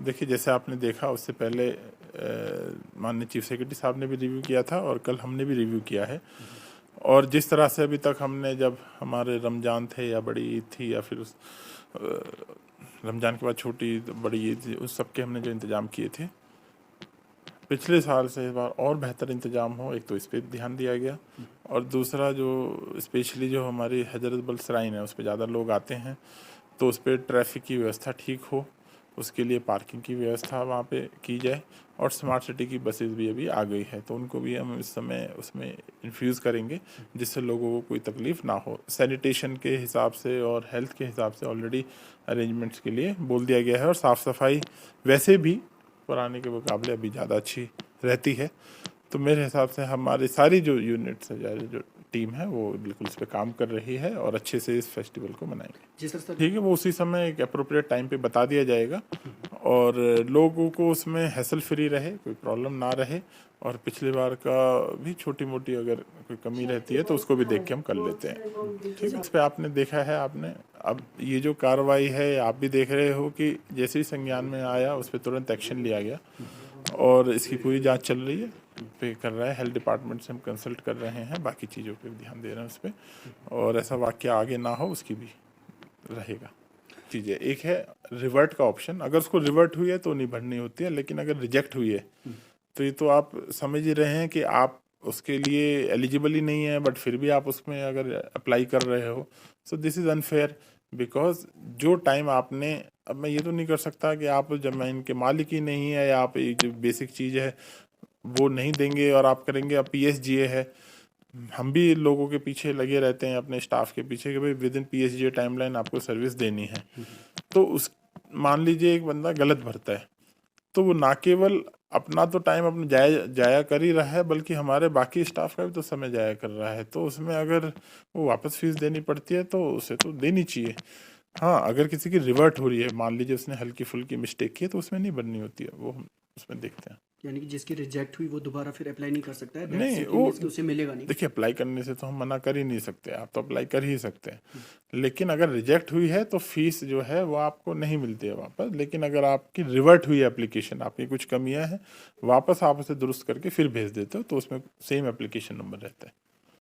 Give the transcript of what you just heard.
देखिए, जैसे आपने देखा उससे पहले माननीय चीफ सेक्रेटरी साहब ने भी रिव्यू किया था और कल हमने भी रिव्यू किया है। और जिस तरह से अभी तक हमने, जब हमारे रमज़ान थे या बड़ी ईद थी या फिर उस रमज़ान के बाद छोटी बड़ी ईद थी, उस सब के हमने जो इंतज़ाम किए थे, पिछले साल से इस बार और बेहतर इंतज़ाम हो। एक तो इस पर ध्यान दिया गया और दूसरा जो स्पेशली जो हमारी हजरत बल श्राइन है उस पर ज़्यादा लोग आते हैं, तो उस पर ट्रैफिक की व्यवस्था ठीक हो, उसके लिए पार्किंग की व्यवस्था वहाँ पे की जाए। और स्मार्ट सिटी की बसेस भी अभी आ गई है, तो उनको भी हम इस समय उसमें इन्फ्यूज़ करेंगे जिससे लोगों को कोई तकलीफ़ ना हो। सैनिटेशन के हिसाब से और हेल्थ के हिसाब से ऑलरेडी अरेंजमेंट्स के लिए बोल दिया गया है और साफ़ सफाई वैसे भी पुराने के मुकाबले अभी ज़्यादा अच्छी रहती है। तो मेरे हिसाब से हमारी सारी जो यूनिट्स है, जो टीम है, वो बिल्कुल इस पे काम कर रही है और अच्छे से इस फेस्टिवल को मनाएंगे। जी सर। ठीक है, वो उसी समय एक अप्रोप्रिएट टाइम पे बता दिया जाएगा और लोगों को उसमें हैसल फ्री रहे, कोई प्रॉब्लम ना रहे। और पिछली बार का भी छोटी मोटी अगर कोई कमी रहती है तो उसको भी देख के हम कर लेते हैं। ठीक है, इस पर आपने देखा है, आपने अब ये जो कार्रवाई है आप भी देख रहे हो कि जैसे ही संज्ञान में आया उस पर तुरंत एक्शन लिया गया और इसकी पूरी जांच चल रही है, पे कर रहा है। हेल्थ डिपार्टमेंट से हम कंसल्ट कर रहे हैं, बाकी चीज़ों पे ध्यान दे रहे हैं उस पर, और ऐसा वाक्य आगे ना हो उसकी भी रहेगा चीज़ें। एक है रिवर्ट का ऑप्शन, अगर उसको रिवर्ट हुई है तो नहीं भरनी होती है, लेकिन अगर रिजेक्ट हुई है तो ये तो आप समझ ही रहे हैं कि आप उसके लिए एलिजिबल ही नहीं है, बट फिर भी आप उसमें अगर अप्लाई कर रहे हो, so this is unfair. Because जो टाइम आपने, अब मैं ये तो नहीं कर सकता कि आप जमीन के मालिक ही नहीं है या आप एक जो बेसिक चीज़ है वो नहीं देंगे और आप करेंगे। अब PSGA है, हम भी लोगों के पीछे लगे रहते हैं, अपने स्टाफ के पीछे, कि भाई विद इन PSGA टाइमलाइन आपको सर्विस देनी है। तो उस, मान लीजिए एक बंदा गलत भरता है, तो वो ना केवल अपना तो टाइम अपना जाया कर ही रहा है, बल्कि हमारे बाकी स्टाफ का भी तो समय जाया कर रहा है। तो उसमें अगर वो वापस फीस देनी पड़ती है तो उसे तो देनी चाहिए। हाँ, अगर किसी की रिवर्ट हो रही है, मान लीजिए उसने हल्की फुल्की मिस्टेक की है, तो उसमें नहीं बननी होती है, वो हम उसमें देखते हैं। यानी कि जिसकी रिजेक्ट हुई वो दोबारा फिर अप्लाई नहीं कर सकता है, नहीं, वो उसे मिलेगा नहीं। देखिए, अप्लाई करने से तो हम मना कर ही नहीं सकते, आप तो अप्लाई कर ही सकते हैं। लेकिन अगर रिजेक्ट हुई है तो फीस जो है वो आपको नहीं मिलती है वापस। लेकिन अगर आपकी रिवर्ट हुई है एप्लीकेशन, आपकी कुछ कमियां हैं, वापस आप उसे दुरुस्त करके फिर भेज देते हो, तो उसमें सेम एप्लीकेशन नंबर रहता है।